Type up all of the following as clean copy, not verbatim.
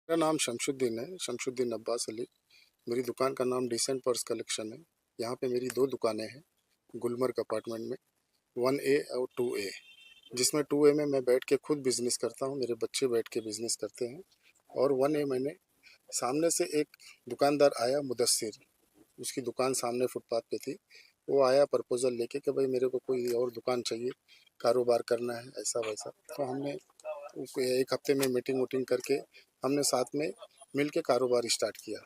मेरा नाम शमशुद्दीन है, शमशुद्दीन अब्बास अली। मेरी दुकान का नाम डिसेंट पर्स कलेक्शन है। यहाँ पे मेरी 2 दुकानें हैं गुलमर्ग अपार्टमेंट में, 1A और 2A। जिसमें 2A में मैं बैठ के खुद बिज़नेस करता हूँ, मेरे बच्चे बैठ के बिज़नेस करते हैं। और 1A मैंने सामने से एक दुकानदार आया मुदस्सिर, उसकी दुकान सामने फुटपाथ पे थी। वो आया प्रपोज़ल लेके कि भाई मेरे को कोई और दुकान चाहिए, कारोबार करना है ऐसा-वैसा। तो हमने 1 हफ्ते में मीटिंग वूटिंग करके हमने साथ में मिल के कारोबार स्टार्ट किया।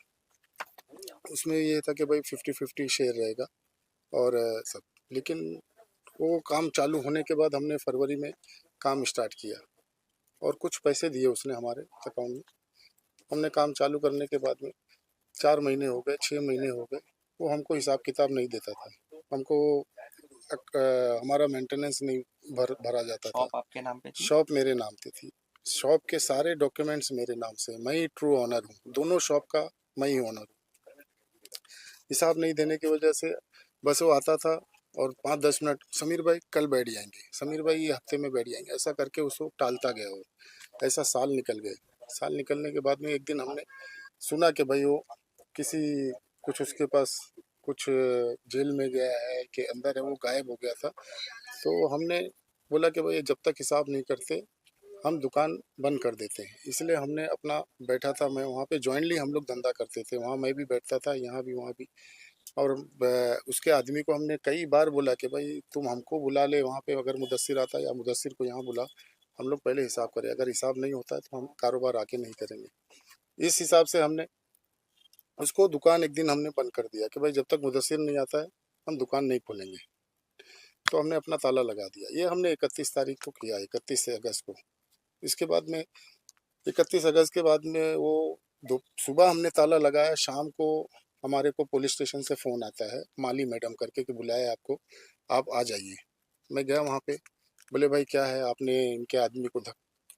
उसमें ये था कि भाई 50-50 शेयर रहेगा और सब। लेकिन वो काम चालू होने के बाद हमने फरवरी में काम स्टार्ट किया और कुछ पैसे दिए उसने हमारे अकाउंट में। हमने काम चालू करने के बाद में 4 महीने हो गए, 6 महीने हो गए, वो हमको हिसाब किताब नहीं देता था। हमको हमारा मेंटेनेंस नहीं भरा जाता था। शॉप आपके नाम पे थी? शॉप मेरे नाम पे थी। शॉप के सारे डॉक्यूमेंट्स मेरे नाम से हैं। मैं ही ट्रू ओनर हूँ। दोनों शॉप का मैं ही ओनर हूँ। हिसाब नहीं देने की वजह से बस वो आता था और 5-10 मिनट, समीर भाई कल बैठ जाएंगे, समीर भाई ये हफ्ते में बैठ जाएंगे, ऐसा करके उसको टालता गया वो। ऐसा साल निकल गए। साल निकलने के बाद में एक दिन हमने सुना कि भाई वो किसी कुछ उसके पास कुछ जेल में गया है कि अंदर है, वो गायब हो गया था। तो हमने बोला कि भाई जब तक हिसाब नहीं करते हम दुकान बंद कर देते हैं। इसलिए हमने अपना बैठा था, मैं वहाँ पे जॉइंटली हम लोग धंधा करते थे। वहाँ मैं भी बैठता था, यहाँ भी वहाँ भी। और उसके आदमी को हमने कई बार बोला कि भाई तुम हमको बुला ले वहाँ पे, अगर मुदस्सिर आता या मुदस्सिर को यहाँ बुला, हम लोग पहले हिसाब करें, अगर हिसाब नहीं होता है तो हम कारोबार आके नहीं करेंगे। इस हिसाब से हमने उसको दुकान एक दिन हमने बंद कर दिया कि भाई जब तक मुदस्सिर नहीं आता है हम दुकान नहीं खोलेंगे। तो हमने अपना ताला लगा दिया। ये हमने 31 तारीख को किया, 31 अगस्त को। इसके बाद में 31 अगस्त के बाद में वो दो सुबह हमने ताला लगाया, शाम को हमारे को पुलिस स्टेशन से फ़ोन आता है, माली मैडम करके कि बुलाया है आपको, आप आ जाइए। मैं गया वहाँ पे। बोले भाई क्या है, आपने इनके आदमी को धक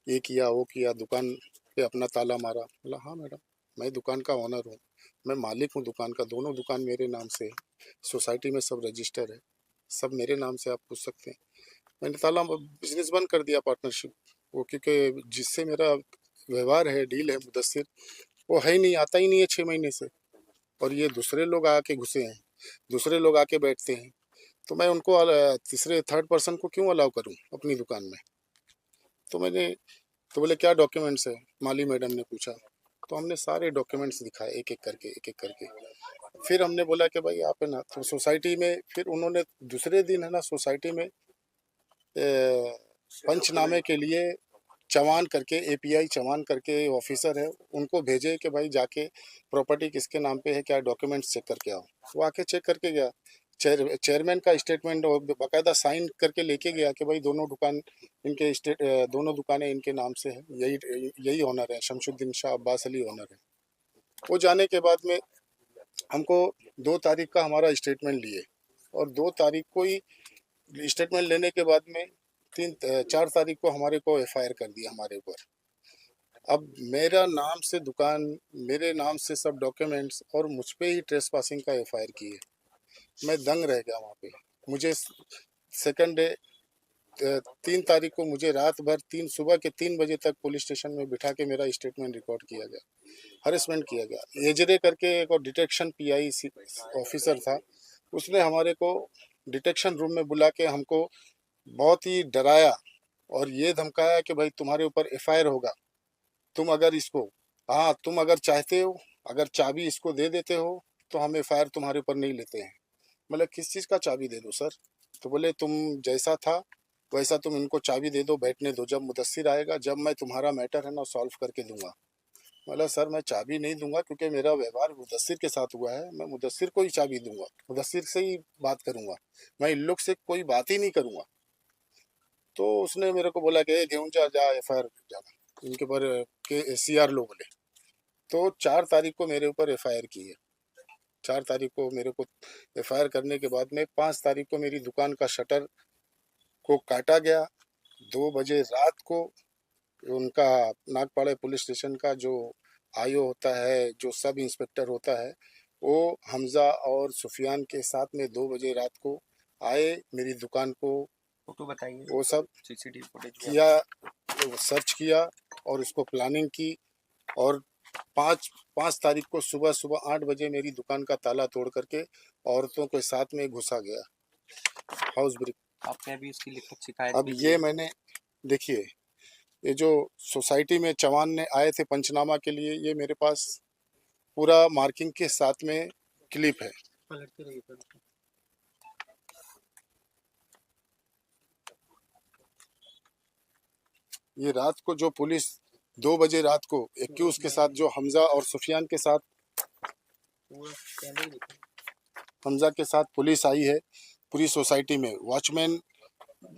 ये किया वो किया, दुकान पे अपना ताला मारा। बोला हाँ मैडम, मैं दुकान का ओनर हूँ, मैं मालिक हूँ दुकान का, दोनों दुकान मेरे नाम से है, सोसाइटी में सब रजिस्टर है, सब मेरे नाम से आप पूछ सकते हैं। मैंने ताला बिजनेस बंद कर दिया, पार्टनरशिप वो, क्योंकि जिससे मेरा व्यवहार है, डील है मुदस्सिर, वो है ही नहीं, आता ही नहीं है 6 महीने से। और ये दूसरे लोग आके घुसे हैं, दूसरे लोग आके बैठते हैं, तो मैं उनको तीसरे थर्ड पर्सन को क्यों अलाउ करूं अपनी दुकान में। तो मैंने तो बोले क्या डॉक्यूमेंट्स है, माली मैडम ने पूछा। तो हमने सारे डॉक्यूमेंट्स दिखाए एक एक करके, एक एक करके। फिर हमने बोला कि भाई आप है ना, तो सोसाइटी में फिर उन्होंने दूसरे दिन है ना सोसाइटी में पंचनामे के लिए चौहान करके, एपीआई चौहान करके ऑफिसर है, उनको भेजे कि भाई जाके प्रॉपर्टी किसके नाम पे है, क्या डॉक्यूमेंट्स चेक करके आओ। वो आके चेक करके गया। चेयरमैन का स्टेटमेंट और बाकायदा साइन करके लेके गया कि भाई दोनों दुकान इनके दोनों दुकानें इनके नाम से है, यही यही ऑनर है, शमशुद्दीन शाह अब्बास अली ऑनर है। वो जाने के बाद में हमको 2 तारीख का हमारा स्टेटमेंट लिए, और 2 तारीख को ही स्टेटमेंट लेने के बाद में 4 तारीख को हमारे को एफआईआर कर दिया हमारे ऊपर। अब मेरा नाम से दुकान, मेरे नाम से सब डॉक्यूमेंट्स, और मुझ पे ही ट्रेस पासिंग का एफआईआर की है। मैं दंग रह गया वहाँ पे। मुझे सेकंड डे 3 तारीख को मुझे रात भर सुबह के 3 बजे तक पुलिस स्टेशन में बिठा के मेरा स्टेटमेंट रिकॉर्ड किया गया, हरेसमेंट किया गया। एजरे करके एक और डिटेक्शन पीआई ऑफिसर था, उसने हमारे को डिटेक्शन रूम में बुला के हमको बहुत ही डराया और ये धमकाया कि भाई तुम्हारे ऊपर एफआईआर होगा, तुम अगर इसको, हाँ तुम अगर चाहते हो, अगर चाबी इसको दे देते हो तो हम एफआईआर तुम्हारे ऊपर नहीं लेते हैं। मतलब किस चीज़ का चाबी दे दो सर। तो बोले तुम जैसा था वैसा तुम इनको चाबी दे दो, बैठने दो, जब मुदस्सिर आएगा, जब मैं तुम्हारा मैटर है ना सॉल्व करके दूंगा। बोला सर मैं चाबी नहीं दूंगा, क्योंकि मेरा व्यवहार मुदस्सिर के साथ हुआ है, मैं मुदस्सिर को ही चाबी दूंगा, मुदस्सिर से ही बात करूंगा, मैं इन लोग से कोई बात ही नहीं करूंगा। तो उसने मेरे को बोला कि घेऊन जा एफआईआर जाना इनके ऊपर, के सीआर लो बोले। तो 4 तारीख को मेरे ऊपर एफआईआर की है। 4 तारीख को मेरे को एफआईआर करने के बाद में 5 तारीख को मेरी दुकान का शटर को काटा गया। 2 बजे रात को उनका नागपाड़े पुलिस स्टेशन का जो आईओ होता है, जो सब इंस्पेक्टर होता है, वो हमजा और सुफियान के साथ में 2 बजे रात को आए मेरी दुकान को। फोटो बताइए, वो सब सीसीटीवी फुटेज भी किया, आपके। सर्च किया और उसको प्लानिंग की, और पाँच 5 तारीख को सुबह सुबह 8 बजे मेरी दुकान का ताला तोड़ करके औरतों के साथ में घुसा गया, हाउस ब्रेक। आपने अभी उसकी लिखित शिकायत अब भी की ये है? मैंने देखिए, ये जो सोसाइटी में चवान ने आए थे पंचनामा के लिए, ये मेरे पास पूरा मार्किंग के साथ में क्लिप है। पलटते रहिए, ये रात को जो पुलिस 2 बजे रात को एक्यूज के साथ जो हमजा और सुफियान के साथ हमजा के साथ पुलिस आई है पूरी सोसाइटी में, वॉचमैन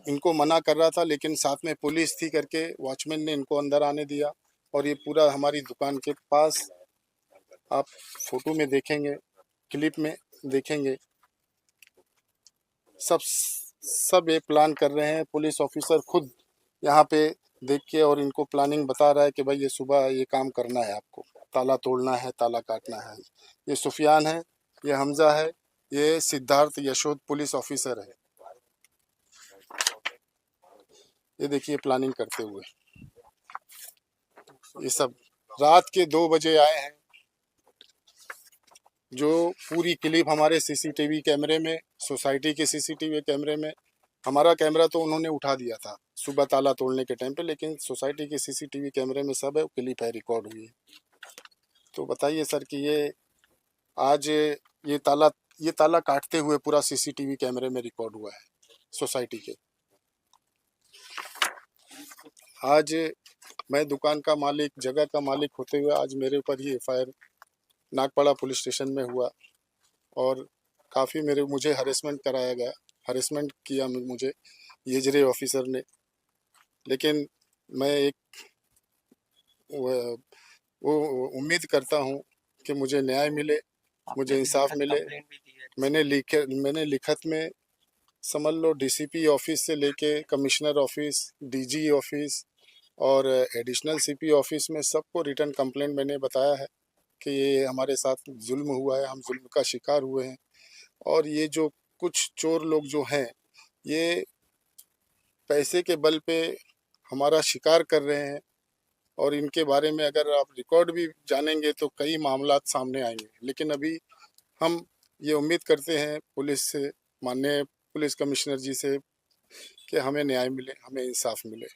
इनको मना कर रहा था लेकिन साथ में पुलिस थी करके वॉचमैन ने इनको अंदर आने दिया। और ये पूरा हमारी दुकान के पास आप फोटो में देखेंगे, क्लिप में देखेंगे, सब सब ये प्लान कर रहे हैं। पुलिस ऑफिसर खुद यहाँ पे देख के और इनको प्लानिंग बता रहा है कि भाई ये सुबह ये काम करना है, आपको ताला तोड़ना है, ताला काटना है। ये सुफियान है, ये हमजा है, ये सिद्धार्थ यशोद पुलिस ऑफिसर है। ये देखिए प्लानिंग करते हुए ये सब रात के 2 बजे आए हैं। जो पूरी क्लिप हमारे सीसीटीवी कैमरे में, सोसाइटी के सीसीटीवी कैमरे में, हमारा कैमरा तो उन्होंने उठा दिया था सुबह ताला तोड़ने के टाइम पे, लेकिन सोसाइटी के सीसीटीवी कैमरे में सब है, क्लिप है, रिकॉर्ड हुई है। तो बताइए सर कि ये आज ये ताला काटते हुए पूरा सीसीटीवी कैमरे में रिकॉर्ड हुआ है सोसाइटी के। आज मैं दुकान का मालिक, जगह का मालिक होते हुए आज मेरे ऊपर ही एफआईआर नागपाड़ा पुलिस स्टेशन में हुआ और काफ़ी मुझे हरेसमेंट कराया गया, हरेसमेंट किया मुझे येजरे ऑफिसर ने। लेकिन मैं एक वो उम्मीद करता हूँ कि मुझे न्याय मिले, मुझे आपने अभी इंसाफ लिखित मिले। कंप्लेंट भी दी है? मैंने लिखत में समझ लो डीसीपी ऑफिस से लेके कमिश्नर ऑफिस, डीजी ऑफिस और एडिशनल सीपी ऑफिस में सबको रिटर्न कंप्लेंट मैंने बताया है कि ये हमारे साथ जुल्म हुआ है, हम जुल्म का शिकार हुए हैं। और ये जो कुछ चोर लोग जो हैं, ये पैसे के बल पे हमारा शिकार कर रहे हैं। और इनके बारे में अगर आप रिकॉर्ड भी जानेंगे तो कई मामलात सामने आएंगे। लेकिन अभी हम ये उम्मीद करते हैं पुलिस से, माननीय पुलिस कमिश्नर जी से, कि हमें न्याय मिले, हमें इंसाफ मिले।